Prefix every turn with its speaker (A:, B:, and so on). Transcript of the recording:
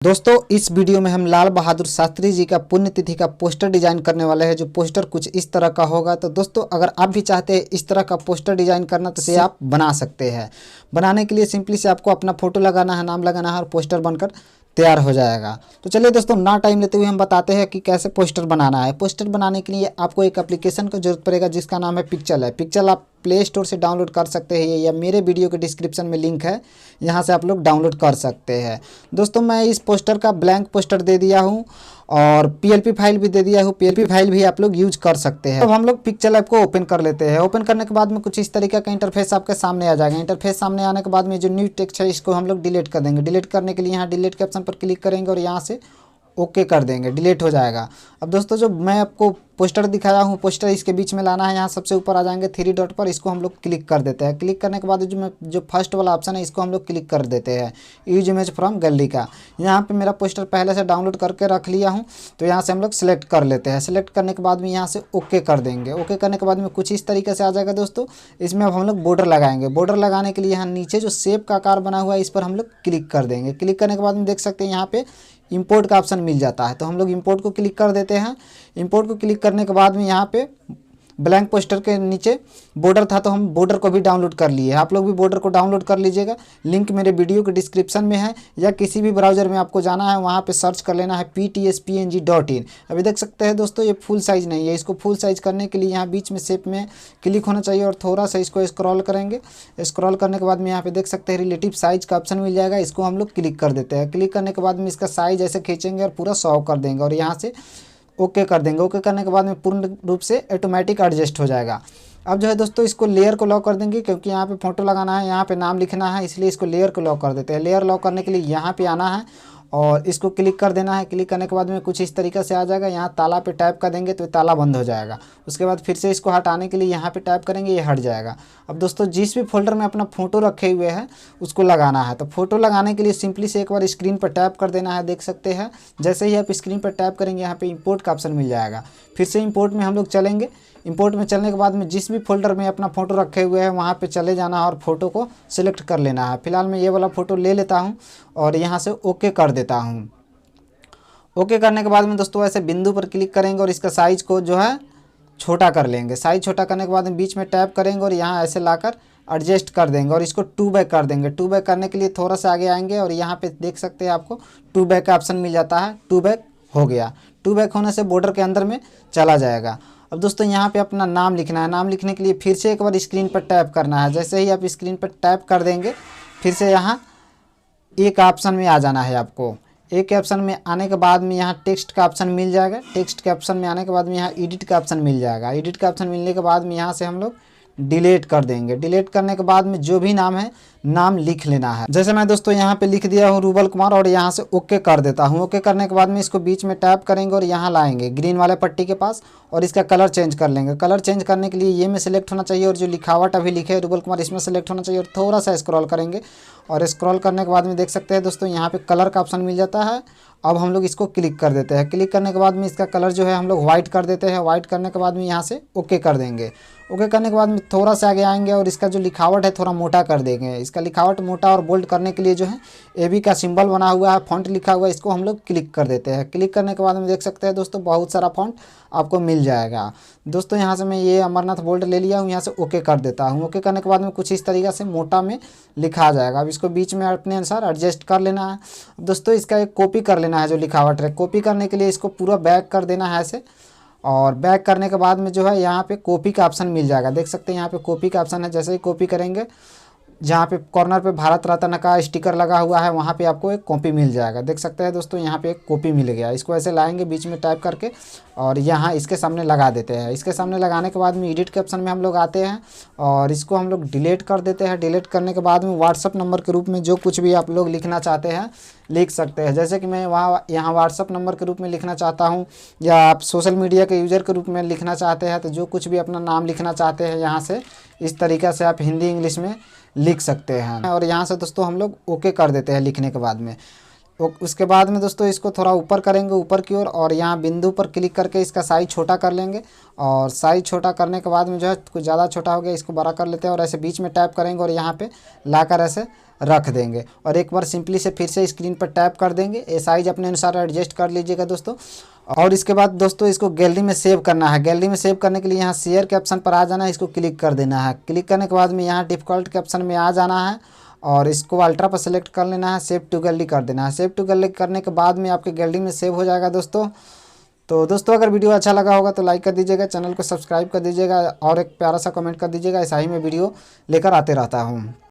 A: दोस्तों इस वीडियो में हम लाल बहादुर शास्त्री जी का पुण्यतिथि का पोस्टर डिजाइन करने वाले हैं। जो पोस्टर कुछ इस तरह का होगा। तो दोस्तों अगर आप भी चाहते हैं इस तरह का पोस्टर डिजाइन करना तो इसे आप बना सकते हैं। बनाने के लिए सिंपली से आपको अपना फोटो लगाना है, नाम लगाना है और पोस्टर बनकर तैयार हो जाएगा। तो चलिए दोस्तों ना टाइम लेते हुए हम बताते हैं कि कैसे पोस्टर बनाना है। पोस्टर बनाने के लिए आपको एक एप्लीकेशन की जरूरत पड़ेगा जिसका नाम है पिक्चल है। पिक्चल आप प्ले स्टोर से डाउनलोड कर सकते हैं या मेरे वीडियो के डिस्क्रिप्शन में लिंक है, यहाँ से आप लोग डाउनलोड कर सकते हैं। दोस्तों मैं इस पोस्टर का ब्लैंक पोस्टर दे दिया हूँ और पीएलपी फाइल भी दे दिया हूँ। पीएलपी फाइल भी आप लोग यूज कर सकते हैं। अब हम लोग पिक्चल ऐप को ओपन कर लेते हैं। ओपन करने के बाद में कुछ इस तरीके का इंटरफेस आपके सामने आ जाएगा। इंटरफेस सामने आने के बाद में जो न्यू टेक्स्ट है इसको हम लोग डिलीट कर देंगे। डिलीट करने के लिए यहाँ डिलीट के ऑप्शन पर क्लिक करेंगे और यहाँ से ओके कर देंगे, डिलीट हो जाएगा। अब दोस्तों जो मैं आपको पोस्टर दिखाया हूँ, पोस्टर इसके बीच में लाना है। यहाँ सबसे ऊपर आ जाएंगे थ्री डॉट पर, इसको हम लोग क्लिक कर देते हैं। क्लिक करने के बाद जो फर्स्ट वाला ऑप्शन है इसको हम लोग क्लिक कर देते हैं, यूज इमेज फ्रॉम गैलरी का। यहाँ पे मेरा पोस्टर पहले से डाउनलोड करके रख लिया हूँ, तो यहाँ से हम लोग सेलेक्ट कर लेते हैं। सेलेक्ट करने के बाद में यहाँ से ओके कर देंगे। ओके करने के बाद में कुछ इस तरीके से आ जाएगा दोस्तों। इसमें अब हम लोग बॉर्डर लगाएंगे। बॉर्डर लगाने के लिए यहाँ नीचे जो शेप का आकार बना हुआ है इस पर हम लोग क्लिक कर देंगे। क्लिक करने के बाद में देख सकते हैं यहाँ पे इंपोर्ट का ऑप्शन मिल जाता है, तो हम लोग इंपोर्ट को क्लिक कर देते हैं। इंपोर्ट को क्लिक करने के बाद में यहाँ पे ब्लैंक पोस्टर के नीचे बॉर्डर था तो हम बॉर्डर को भी डाउनलोड कर लिए। आप लोग भी बॉर्डर को डाउनलोड कर लीजिएगा। लिंक मेरे वीडियो के डिस्क्रिप्शन में है या किसी भी ब्राउज़र में आपको जाना है, वहाँ पे सर्च कर लेना है ptspng.in। अभी देख सकते हैं दोस्तों ये फुल साइज़ नहीं है। इसको फुल साइज़ करने के लिए यहाँ बीच में शेप में क्लिक होना चाहिए और थोड़ा सा इसको स्क्रॉल करेंगे। स्क्रॉल करने के बाद में यहाँ पे देख सकते हैं रिलेटिव साइज़ का ऑप्शन मिल जाएगा, इसको हम लोग क्लिक कर देते हैं। क्लिक करने के बाद में इसका साइज़ ऐसे खींचेंगे और पूरा 100 कर देंगे और यहाँ से ओके कर देंगे। ओके करने के बाद में पूर्ण रूप से ऑटोमेटिक एडजस्ट हो जाएगा। अब जो है दोस्तों इसको लेयर को लॉक कर देंगे, क्योंकि यहाँ पे फोटो लगाना है, यहाँ पे नाम लिखना है, इसलिए इसको लेयर को लॉक कर देते हैं। लेयर लॉक करने के लिए यहाँ पे आना है और इसको क्लिक कर देना है। क्लिक करने के बाद में कुछ इस तरीके से आ जाएगा। यहाँ ताला पे टैप कर देंगे तो ताला बंद हो जाएगा। उसके बाद फिर से इसको हटाने के लिए यहाँ पे टैप करेंगे, ये हट जाएगा। अब दोस्तों जिस भी फोल्डर में अपना फ़ोटो रखे हुए हैं उसको लगाना है। तो फोटो लगाने के लिए सिंपली से एक बार स्क्रीन पर टैप कर देना है। देख सकते हैं जैसे ही आप स्क्रीन पर टैप करेंगे यहाँ पे इंपोर्ट का ऑप्शन मिल जाएगा। फिर से इंपोर्ट में हम लोग चलेंगे। इंपोर्ट में चलने के बाद में जिस भी फोल्डर में अपना फ़ोटो रखे हुए हैं वहाँ पे चले जाना है और फ़ोटो को सिलेक्ट कर लेना है। फिलहाल मैं ये वाला फ़ोटो ले लेता हूँ और यहाँ से ओके कर देता हूँ। ओके करने के बाद में दोस्तों ऐसे बिंदु पर क्लिक करेंगे और इसका साइज़ को जो है छोटा कर लेंगे। साइज़ छोटा करने के बाद में बीच में टैप करेंगे और यहाँ ऐसे लाकर एडजस्ट कर देंगे और इसको 2 बाय कर देंगे। 2 बाय करने के लिए थोड़ा सा आगे आएंगे और यहाँ पे देख सकते हैं आपको 2 बाय का ऑप्शन मिल जाता है। 2 बाय हो गया। 2 बाय होने से बॉर्डर के अंदर में चला जाएगा। अब दोस्तों यहाँ पे अपना नाम लिखना है। नाम लिखने के लिए फिर से एक बार स्क्रीन पर टैप करना है। जैसे ही आप स्क्रीन पर टैप कर देंगे फिर से यहाँ एक ऑप्शन में आ जाना है। आपको एक ऑप्शन में आने के बाद में यहाँ टेक्स्ट का ऑप्शन मिल जाएगा। टेक्स्ट के ऑप्शन में आने के बाद में यहाँ एडिट का ऑप्शन मिल जाएगा। एडिट का ऑप्शन मिलने के बाद में यहाँ से हम लोग डिलीट कर देंगे। डिलीट करने के बाद में जो भी नाम है नाम लिख लेना है। जैसे मैं दोस्तों यहाँ पे लिख दिया हूँ रूबल कुमार और यहाँ से ओके कर देता हूँ। ओके करने के बाद में इसको बीच में टैप करेंगे और यहाँ लाएंगे ग्रीन वाले पट्टी के पास और इसका कलर चेंज कर लेंगे। कलर चेंज करने के लिए ये में सेलेक्ट होना चाहिए और जो लिखावट अभी लिखे है रूबल कुमार इसमें सेलेक्ट होना चाहिए और थोड़ा सा स्क्रॉल करेंगे और स्क्रॉल करने के बाद में देख सकते हैं दोस्तों यहाँ पे कलर का ऑप्शन मिल जाता है। अब हम लोग इसको क्लिक कर देते हैं। क्लिक करने के बाद में इसका कलर जो है हम लोग वाइट कर देते हैं। वाइट करने के बाद में यहाँ से ओके कर देंगे। ओके करने के बाद में थोड़ा सा आगे आएंगे और इसका जो लिखावट है थोड़ा मोटा कर देंगे। इसका लिखावट मोटा और बोल्ड करने के लिए जो है एबी का सिंबल बना हुआ है, फॉन्ट लिखा हुआ है, इसको हम लोग क्लिक कर देते हैं। क्लिक करने के बाद में देख सकते हैं दोस्तों बहुत सारा फॉन्ट आपको मिल जाएगा। दोस्तों यहाँ से मैं ये अमरनाथ बोल्ड ले लिया हूँ, यहाँ से ओके कर देता हूँ। ओके करने के बाद में कुछ इस तरीके से मोटा में लिखा आ जाएगा। अब इसको बीच में अपने अनुसार एडजस्ट कर लेना है। दोस्तों इसका एक कॉपी कर लेना है जो लिखावट है। कॉपी करने के लिए इसको पूरा बैक कर देना है ऐसे और बैक करने के बाद में जो है यहाँ पे कॉपी का ऑप्शन मिल जाएगा। देख सकते हैं यहाँ पे कॉपी का ऑप्शन है। जैसे ही कॉपी करेंगे जहाँ पे कॉर्नर पे भारत रत्न का स्टिकर लगा हुआ है वहाँ पे आपको एक कॉपी मिल जाएगा। देख सकते हैं दोस्तों यहाँ पे एक कॉपी मिल गया। इसको ऐसे लाएंगे बीच में टाइप करके और यहाँ इसके सामने लगा देते हैं। इसके सामने लगाने के बाद में एडिट के ऑप्शन में हम लोग आते हैं और इसको हम लोग डिलीट कर देते हैं। डिलीट करने के बाद में व्हाट्सअप नंबर के रूप में जो कुछ भी आप लोग लिखना चाहते हैं लिख सकते हैं। जैसे कि मैं यहाँ व्हाट्सअप नंबर के रूप में लिखना चाहता हूँ या आप सोशल मीडिया के यूज़र के रूप में लिखना चाहते हैं तो जो कुछ भी अपना नाम लिखना चाहते हैं यहाँ से इस तरीक़े से आप हिंदी इंग्लिश में लिख सकते हैं। और यहाँ से दोस्तों हम लोग ओके कर देते हैं लिखने के बाद में। उसके बाद में दोस्तों इसको थोड़ा ऊपर करेंगे ऊपर की ओर, और यहाँ बिंदु पर क्लिक करके इसका साइज़ छोटा कर लेंगे। और साइज़ छोटा करने के बाद में जो है कुछ ज़्यादा छोटा हो गया, इसको बड़ा कर लेते हैं और ऐसे बीच में टैप करेंगे और यहाँ पे लाकर ऐसे रख देंगे। और एक बार सिंपली से फिर से स्क्रीन पर टैप कर देंगे। ये साइज़ अपने अनुसार एडजस्ट कर लीजिएगा दोस्तों। और इसके बाद दोस्तों इसको गैलरी में सेव करना है। गैलरी में सेव करने के लिए यहाँ शेयर के ऑप्शन पर आ जाना है, इसको क्लिक कर देना है। क्लिक करने के बाद में यहाँ डिफ़ॉल्ट के ऑप्शन में आ जाना है और इसको अल्ट्रा पर सेलेक्ट कर लेना है, सेव टू गैलरी कर देना है। सेव टू गैलरी करने के बाद में आपके गैलरी में सेव हो जाएगा दोस्तों। तो दोस्तों अगर वीडियो अच्छा लगा होगा तो लाइक कर दीजिएगा, चैनल को सब्सक्राइब कर दीजिएगा और एक प्यारा सा कमेंट कर दीजिएगा। ऐसा ही मैं वीडियो लेकर आते रहता हूँ।